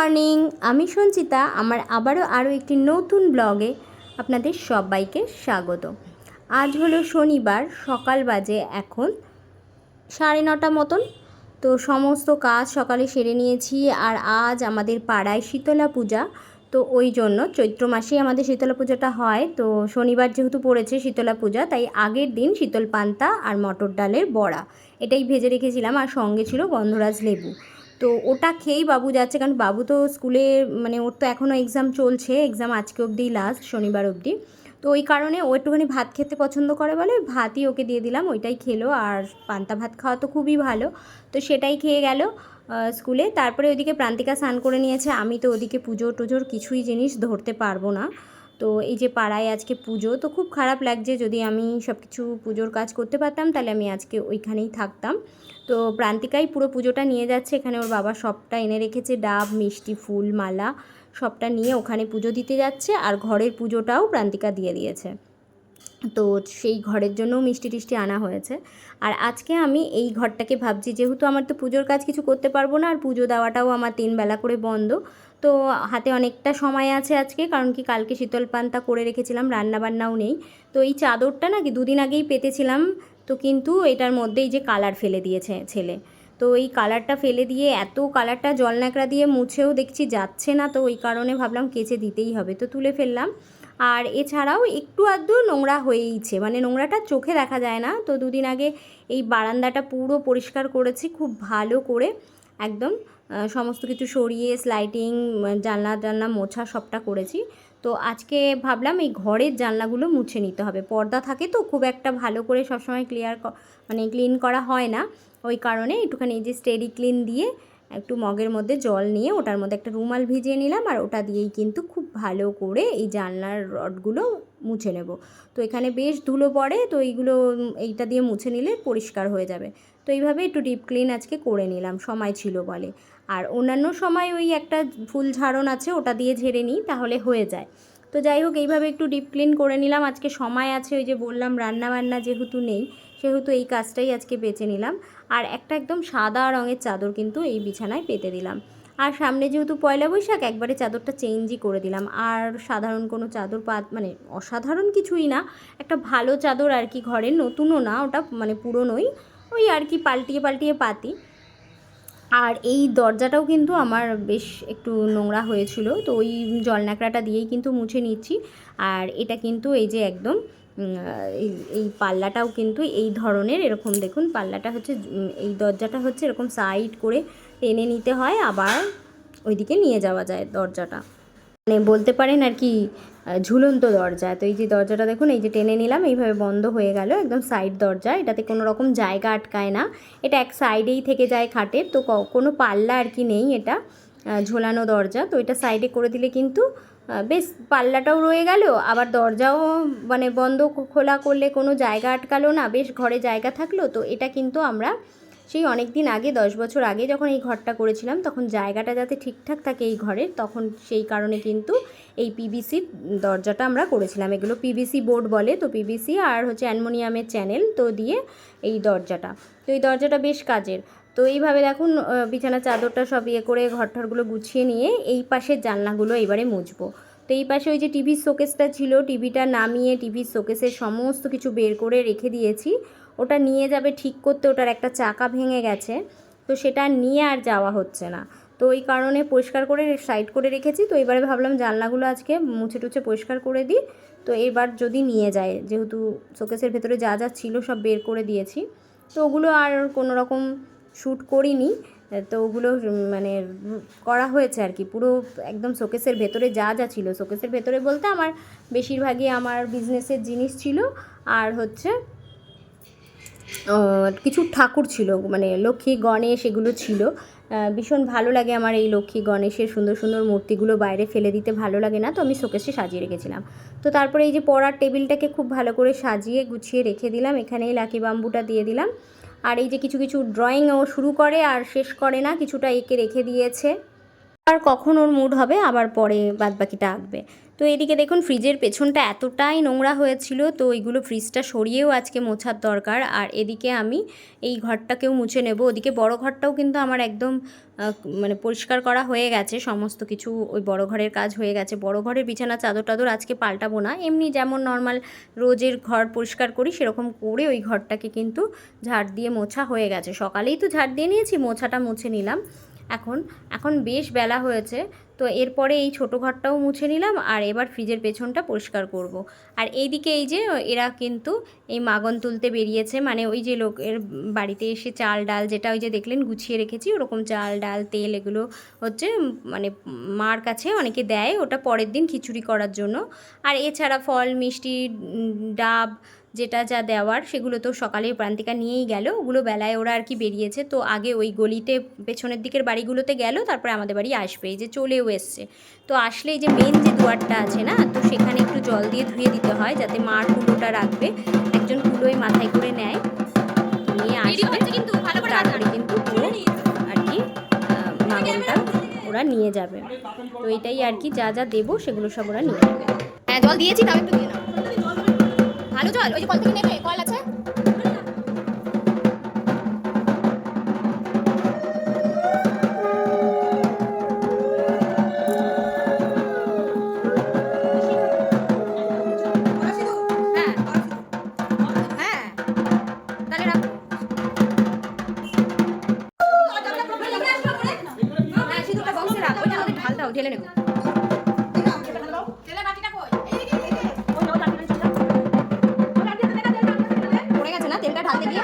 Morning, আমি সঞ্চিতা। আমার আরও একটি নতুন ব্লগে আপনাদের সবাইকে স্বাগত। আজ হলো শনিবার, সকাল বাজে এখন 9:30 মতন। তো সমস্ত কাজ সকালে সেরে নিয়েছি। আর আজ আমাদের পাড়ায় শীতলা পূজা, তো ওই জন্য চৈত্র মাসেই আমাদের শীতলা পূজাটা হয়। তো শনিবার যেহেতু পড়েছে শীতলা পূজা, তাই আগের দিন শীতল পান্তা আর মটর ডালের বড়া এটাই ভেজে রেখেছিলাম, আর সঙ্গে ছিল গন্ধরাজ লেবু। তো ওটা খেয়েই বাবু যাচ্ছে, কারণ বাবু তো স্কুলে ওর তো এখনও এক্সাম চলছে, এক্সাম আজকে অবধি লাস্ট, শনিবার অবধি। তো ওই কারণে ও একটুখানি ভাত খেতে পছন্দ করে বলে ভাতই ওকে দিয়ে দিলাম, ওইটাই খেলো। আর পান্তা ভাত খাওয়া তো খুবই ভালো, তো সেটাই খেয়ে গেল স্কুলে। তারপরে ওইদিকে প্রান্তিকা স্নান করে নিয়েছে, আমি তো ওদিকে পুজো টুজোর কিছুই জিনিস ধরতে পারবো না। তো এই যে পাড়ায় আজকে পুজো, তো খুব খারাপ লাগছে। যদি আমি সব কিছু পুজোর কাজ করতে পারতাম তাহলে আমি আজকে ওইখানেই থাকতাম। তো প্রান্তিকাই পুরো পুজোটা নিয়ে যাচ্ছে, এখানে ওর বাবা সবটা এনে রেখেছে, ডাব, মিষ্টি, ফুল, মালা সবটা নিয়ে ওখানে পুজো দিতে যাচ্ছে। আর ঘরের পুজোটাও প্রান্তিকা দিয়ে দিয়েছে, তো সেই ঘরের জন্যও মিষ্টি টিষ্টি আনা হয়েছে। আর আজকে আমি এই ঘরটাকে ভাবছি, যেহেতু আমার তো পুজোর কাজ কিছু করতে পারবো না, আর পুজো দেওয়াটাও আমার 3 বেলা করে বন্ধ, তো হাতে অনেকটা সময় আছে আজকে। কারণ কি কালকে শীতল পান্তা করে রেখেছিলাম, রান্নাবান্নাও নেই। তো এই চাদরটা নাকি 2 দিন আগেই পেতেছিলাম, তো কিন্তু এটার মধ্যেই যে কালার ফেলে দিয়েছে ছেলে। তো এই কালারটা ফেলে দিয়ে এত কালারটা জল ন্যাকড়া দিয়ে মুছেও দেখছি যাচ্ছে না, তো ওই কারণে ভাবলাম কেচে দিতেই হবে, তো তুলে ফেললাম। আর এছাড়াও একটু আধটু নোংরা হয়েইছে, নোংরাটা চোখে দেখা যায় না। তো 2 দিন আগে এই বারান্দাটা পুরো পরিষ্কার করেছি খুব ভালো করে, একদম সমস্ত কিছু সরিয়ে স্লাইডিং, জানলা মোছা সবটা করেছি। তো আজকে ভাবলাম এই ঘরের জানলাগুলো মুছে নিতে হবে। পর্দা থাকে তো খুব একটা ভালো করে সবসময় ক্লিন করা হয় না, ওই কারণে একটুখানি এই যে স্টেডি ক্লিন দিয়ে একটু মগের মধ্যে জল নিয়ে ওটার মধ্যে একটা রুমাল ভিজিয়ে নিলাম, আর ওটা দিয়েই কিন্তু খুব ভালো করে এই জানলার রডগুলো মুছে নেব। তো এখানে বেশ ধুলো পড়ে, তো এইটা দিয়ে মুছে নিলে পরিষ্কার হয়ে যাবে। তো এইভাবে একটু ডিপ ক্লিন আজকে করে নিলাম, সময় ছিল বলে। আর অন্যান্য সময় ওই একটা ফুল ঝাড়ন আছে, ওটা দিয়ে ঝেড়ে নিই, তাহলে হয়ে যায়। তো যাই হোক, এইভাবে একটু ডিপ ক্লিন করে নিলাম। আজকে সময় আছে, ওই যে বললাম রান্নাবান্না যেহেতু নেই, সেহেতু এই কাজটাই আজকে বেছে নিলাম। আর একটা একদম সাদা রঙের চাদর কিন্তু এই বিছানায় পেতে দিলাম। আর সামনে যেহেতু পয়লা বৈশাখ, একবারে চাদরটা চেঞ্জই করে দিলাম। আর সাধারণ কোনো চাদর অসাধারণ কিছুই না, একটা ভালো চাদর আর কি, ঘরের নতুনও না ওটা, পুরনোই, ওই আর কি পাল্টিয়ে পাল্টিয়ে পাতি। আর এই দরজাটাও কিন্তু আমার বেশ একটু নোংরা হয়েছিল, তো ওই জল ন্যাকড়াটা দিয়েই কিন্তু মুছে নিচ্ছি। আর এটা কিন্তু এই যে একদম এই পাল্লাটাও কিন্তু এই ধরনের, এরকম দেখুন পাল্লাটা হচ্ছে, এই দরজাটা হচ্ছে এরকম সাইড করে টেনে নিতে হয়, আবার ওইদিকে নিয়ে যাওয়া যায় দরজাটা, বলতে পারেন আর কি ঝুলন্ত দরজা। তো এই যে দরজাটা দেখুন, এই যে টেনে নিলাম, এইভাবে বন্ধ হয়ে গেল, একদম সাইড দরজা, এটাতে কোনো রকম জায়গা আটকায় না, এটা এক সাইডেই থেকে যায় খাটের, তো কোনো পাল্লা আর কি নেই, এটা ঝোলানো দরজা। তো এটা সাইডে করে দিলে কিন্তু বেশ পাল্লাটাও রয়ে গেল, আবার দরজাও বন্ধ খোলা করলে কোনো জায়গা আটকালো না, বেশ ঘরে জায়গা থাকলো। তো এটা কিন্তু আমরা সেই অনেক দিন আগে, 10 বছর আগে যখন এই ঘরটা করেছিলাম, তখন জায়গাটা যাতে ঠিকঠাক থাকে এই ঘরের, তখন সেই কারণে কিন্তু এই পিভিসির দরজাটা আমরা করেছিলাম। এগুলো পিভিসি বোর্ড বলে, তো পিভিসি আর হচ্ছে অ্যালুমিনিয়ামের চ্যানেল তো দিয়ে এই দরজাটা, তো এই দরজাটা বেশ কাজের। তো এইভাবে দেখুন বিছানার চাদরটা সব করে ঘরঠরগুলো গুছিয়ে নিয়ে এই পাশের জানলাগুলো এবারে মুছবো। তো এই পাশে ওই যে টিভির শোকেসটা ছিল, টিভিটা নামিয়ে টিভির শোকেসের সমস্ত কিছু বের করে রেখে দিয়েছি। ওটা নিয়ে যাবে ঠিক করতে, ওটার একটা চাকা ভেঙে গেছে, তো সেটা নিয়ে আর যাওয়া হচ্ছে না। তো ওই কারণে পরিষ্কার করে সাইড করে রেখেছি। তো এবারে ভাবলাম জানলাগুলো আজকে মুছে টুছে পরিষ্কার করে দিই, তো এবার যদি নিয়ে যায়, যেহেতু শোকেসের ভেতরে যা যা ছিল সব বের করে দিয়েছি, তো ওগুলো আর কোনো রকম শ্যুট করিনি, তো ওগুলো করা হয়েছে আর কি, পুরো একদম শোকেসের ভেতরে যা যা ছিল, শোকেসের ভেতরে বলতে আমার বেশিরভাগই আমার বিজনেসের জিনিস ছিল, আর হচ্ছে কিছু ঠাকুর ছিল, লক্ষ্মী গণেশ এগুলো ছিল। ভীষণ ভালো লাগে আমার এই লক্ষ্মী গণেশের সুন্দর সুন্দর মূর্তিগুলো বাইরে ফেলে দিতে ভালো লাগে না, তো আমি শোকেসে সাজিয়ে রেখেছিলাম। তো তারপরে এই যে পড়ার টেবিলটাকে খুব ভালো করে সাজিয়ে গুছিয়ে রেখে দিলাম, এখানেই লাকি বাম্বুটা দিয়ে দিলাম। আর এই যে কিছু কিছু ড্রয়িং ও শুরু করে আর শেষ করে না, কিছুটা এঁকে রেখে দিয়েছে, আর কখন ওর মুড হবে আবার পরে বাদবাকিটা আঁকবে। তো তো এদিকে দেখুন ফ্রিজের পেছনটা এতটাই নোংরা হয়েছিল, তো এইগুলো ফ্রিজটা সরিয়েও আজকে মোছার দরকার। আর এদিকে আমি এই ঘরটাকেও মুছে নেব। ওদিকে বড় ঘরটাও কিন্তু আমার একদম মানে পরিষ্কার করা হয়ে গেছে, সমস্ত কিছু ওই বড় ঘরের কাজ হয়ে গেছে। বড় ঘরের বিছানা চাদর টাদর আজকে পাল্টাবো না, এমনি যেমন নর্মাল রোজের ঘর পরিষ্কার করি সেরকম করে ওই ঘরটাকে কিন্তু ঝাড় দিয়ে মোছা হয়ে গেছে। সকালেই তো ঝাড় দিয়ে নিয়েছি, মোছাটা মুছে নিলাম। এখন বেশ বেলা হয়েছে, তো এরপরে এই ছোটো ঘরটাও মুছে নিলাম আর এবার ফ্রিজের পেছনটা পরিষ্কার করব। আর এইদিকে এই যে এরা কিন্তু এই মাগন তুলতে বেরিয়েছে, মানে ওই যে লোকের বাড়িতে এসে চাল ডাল, যেটা ওই যে দেখলেন গুছিয়ে রেখেছি, ওরকম চাল ডাল তেল এগুলো হচ্ছে মানে মার কাছে অনেকে দেয়, ওটা পরের দিন খিচুড়ি করার জন্য। আর এছাড়া ফল মিষ্টি ডাব যেটা যা দেওয়ার সেগুলো তো সকালেই প্রান্তিকা নিয়েই গেল, ওগুলো বেলায় ওরা আর কি বেরিয়েছে। তো আগে ওই গলিতে পেছনের দিকের বাড়িগুলোতে গেল, তারপরে আমাদের বাড়ি আসবে, এই যে চলেও এসছে। তো আসলে এই যে মেন যে দুয়ারটা আছে না, তো সেখানে একটু জল দিয়ে ধুয়ে দিতে হয় যাতে মার কুলোটা রাখবে, একজন কুলোয় মাথায় করে নেয়, নিয়ে আসবে তারপরে কিন্তু পুরো আর কি মাগনটা ওরা নিয়ে যাবে। তো এটাই আর কি, যা যা দেবো সেগুলো সব ওরা নিয়ে যাবে। হ্যাঁ জল দিয়েছি, তাও একটু দিয়ে নাও, ভালো জল, ওই যে কল থেকে নেবে, কল আছে। ঢেলে নেব, পড়ে গেছে না তেলটা ঢালতে গিয়ে।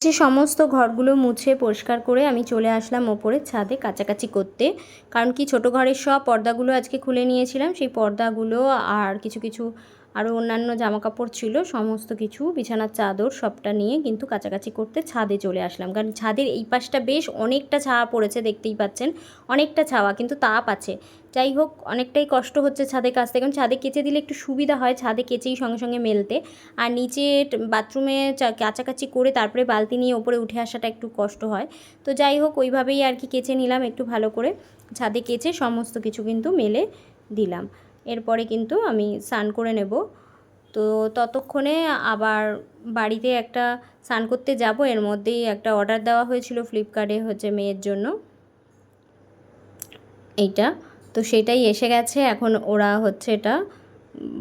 যে সমস্ত ঘরগুলো মুছে পরিষ্কার করে আমি চলে আসলাম ওপরের ছাদে কাচাকাচি করতে, কারণ কি ছোটো ঘরের সব পর্দাগুলো আজকে খুলে নিয়েছিলাম, সেই পর্দাগুলো আর কিছু কিছু আরও অন্যান্য জামাকাপড় ছিল, সমস্ত কিছু বিছানার চাদর সবটা নিয়ে কিন্তু কাচাকাচি করতে ছাদে চলে আসলাম। কারণ ছাদের এই পাশটা বেশ অনেকটা ছাওয়া পড়েছে, দেখতেই পাচ্ছেন অনেকটা ছাওয়া, কিন্তু তাপ আছে। যাই হোক অনেকটাই কষ্ট হচ্ছে ছাদে কাচতে, কারণ ছাদে কেচে দিলে একটু সুবিধা হয়, ছাদে কেচেই সঙ্গে সঙ্গে মেলতে, আর নিচে বাথরুমে কাচাকাচি করে তারপরে বালতি নিয়ে ওপরে উঠে আসাটা একটু কষ্ট হয়। তো যাই হোক ওইভাবেই আর কি কেচে নিলাম একটু ভালো করে, ছাদে কেচে সমস্ত কিছু কিন্তু মেলে দিলাম। এরপরে কিন্তু আমি স্নান করে নেব। তো ততক্ষণে আবার বাড়িতে একটা স্নান করতে যাব, এর মধ্যেই একটা অর্ডার দেওয়া হয়েছিল ফ্লিপকার্টে হচ্ছে মেয়ের জন্য এইটা, তো সেটাই এসে গেছে। এখন ওরা হচ্ছে এটা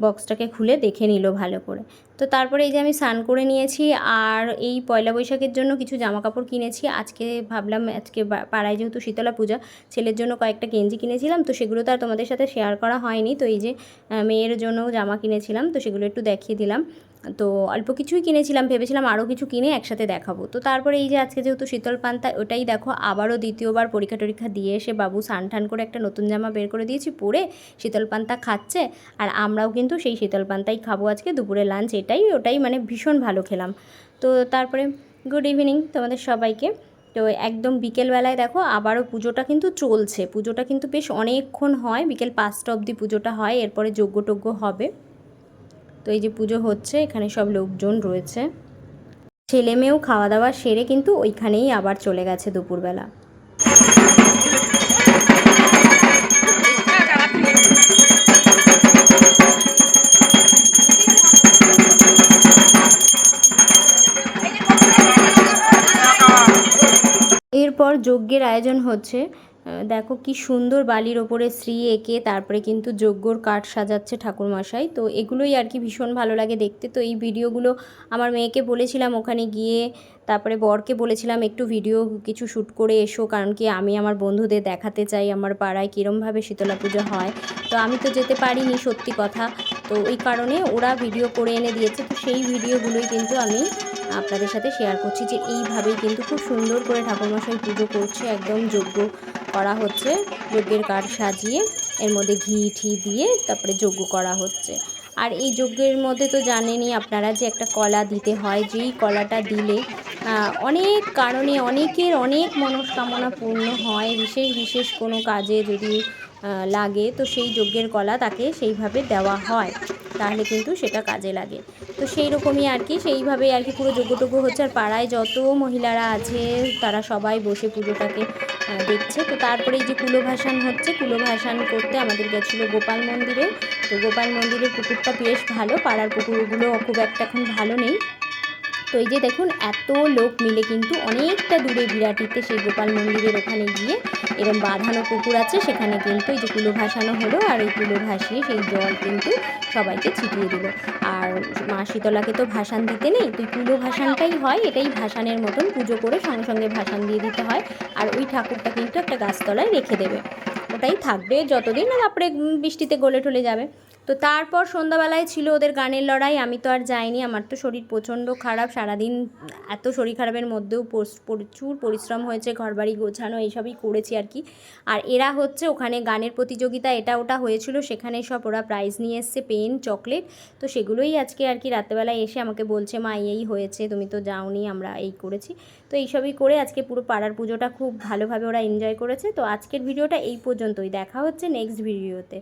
বক্সটাকে খুলে দেখে নিল ভালো করে। তো তারপরে এই যে আমি স্নান করে নিয়েছি, আর এই পয়লা বৈশাখের জন্য কিছু জামাকাপড় কিনেছি। আজকে ভাবলাম আজকে পাড়ায় যেহেতু শীতলা পূজা, ছেলের জন্য কয়েকটা গেঞ্জি কিনেছিলাম, তো সেগুলো তো আর তোমাদের সাথে শেয়ার করা হয়নি। তো এই যে মেয়ের জন্যও জামা কিনেছিলাম, তো সেগুলো একটু দেখিয়ে দিলাম। তো অল্প কিছুই কিনেছিলাম, ভেবেছিলাম আরও কিছু কিনে একসাথে দেখাবো। তো তারপরে এই যে আজকে যেহেতু শীতল পান্তা, ওটাই দেখো আবারও দ্বিতীয়বার পরীক্ষা টরীক্ষা দিয়ে এসে বাবু স্নান টান করে একটা নতুন জামা বের করে দিয়েছি, পরে শীতল পান্তা খাচ্ছে। আর আমরাও কিন্তু সেই শীতল পান্তাই খাবো আজকে দুপুরে লাঞ্চ, ওটাই মানে ভীষণ ভালো খেলাম। তো তারপরে গুড ইভিনিং তোমাদের সবাইকে। তো একদম বিকেলবেলায় দেখো আবারও পুজোটা কিন্তু চলছে, পুজোটা কিন্তু বেশ অনেকক্ষণ হয়, বিকেল 5টা অবধি পুজোটা হয়, এরপরে যজ্ঞ টজ্ঞ হবে। তো এই যে পুজো হচ্ছে, এখানে সব লোকজন রয়েছে, ছেলে মেয়েও খাওয়া দাওয়া সেরে কিন্তু ওইখানেই আবার চলে গেছে দুপুরবেলা। এরপর যজ্ঞের আয়োজন হচ্ছে, দেখো কি সুন্দর বালির ওপরে শ্রী এঁকে তারপরে কিন্তু যজ্ঞর কাঠ সাজাচ্ছে ঠাকুরমশাই। তো এগুলোই আর কি ভীষণ ভালো লাগে দেখতে। তো এই ভিডিওগুলো আমার মেয়েকে বলেছিলাম ওখানে গিয়ে, তারপরে বরকে বলেছিলাম একটু ভিডিও কিছু শ্যুট করে এসো, কারণ কি আমি আমার বন্ধুদের দেখাতে চাই আমার পাড়ায় কীরমভাবে শীতলা পুজো হয়। তো আমি তো যেতে পারিনি সত্যি কথা, তো ওই কারণে ওরা ভিডিও করে এনে দিয়েছে। তো সেই ভিডিওগুলোই কিন্তু আমি আপনাদের সাথে শেয়ার করছি, যে এইভাবেই কিন্তু খুব সুন্দর করে ঠাকুরমশাই পুজো করছে, একদম যজ্ঞ করা হচ্ছে, যজ্ঞের কাঠ সাজিয়ে এর মধ্যে ঘি ঠি দিয়ে তারপরে যজ্ঞ করা হচ্ছে। আর এই যজ্ঞের মধ্যে তো জানেনই আপনারা যে একটা কলা দিতে হয়, যেই কলাটা দিলে অনেক কারণে অনেকের অনেক মনস্কামনা পূর্ণ হয়, বিশেষ বিশেষ কোনো কাজে যদি লাগে তো সেই যজ্ঞের কলা তাকে সেইভাবে দেওয়া হয়, তাহলে কিন্তু সেটা কাজে লাগে। তো সেই রকমই আর কি, সেইভাবেই আর কি পুরো যজ্ঞটজ্ঞ হচ্ছে। আর পাড়ায় যত মহিলারা আছে তারা সবাই বসে পুজোটাকে দেখছে। তো তারপরে এই যে কুলোভাসান হচ্ছে, কুলোভাসান করতে আমাদের গেছিলো গোপাল মন্দিরে। তো গোপাল মন্দিরের পুকুরটা বেশ ভালো, পাড়ার পুকুরগুলো খুব একটা এখন ভালো নেই। তো এই যে দেখুন এত লোক মিলে কিন্তু অনেকটা দূরে বিরাটিতে সেই গোপাল মন্দিরের ওখানে গিয়ে এরকম বাঁধানো পুকুর আছে, সেখানে কিন্তু এই যে কুলো ভাসানো হলো। আর এই কুলো ভাসিয়ে সেই জল কিন্তু সবাইকে ছিটিয়ে দিল। আর মা শীতলাকে তো ভাসান দিতে নেই, তো কুলো ভাসানটাই হয়, এটাই ভাসানের মতন, পুজো করে সঙ্গে সঙ্গে ভাসান দিয়ে দিতে হয়। আর ওই ঠাকুরটা কিন্তু একটা গাছতলায় রেখে দেবে, ওটাই থাকবে যতদিন, আর তারপরে বৃষ্টিতে গলে টলে যাবে। তো তারপর সন্ধ্যাবেলায় ছিল ওদের গানের লড়াই। আমি তো আর যাইনি, আমার তো শরীর প্রচণ্ড খারাপ, সারাদিন এত শরীর খারাপের মধ্যেও প্রচুর পরিশ্রম হয়েছে, ঘরবাড়ি গোছানো এইসবই করেছি আর কি। আর এরা হচ্ছে ওখানে গানের প্রতিযোগিতা এটা ওটা হয়েছিল, সেখানে সব ওরা প্রাইজ নিয়ে এসছে, পেন চকলেট। তো সেগুলোই আজকে আর কি রাত্রেবেলায় এসে আমাকে বলছে, মা এই হয়েছে, তুমি তো যাওনি, আমরা এই করেছি। তো এইসবই করে আজকে পুরো পাড়ার পুজোটা খুব ভালোভাবে ওরা এনজয় করেছে। তো আজকের ভিডিওটা এই পর্যন্তই, দেখা হচ্ছে নেক্সট ভিডিওতে।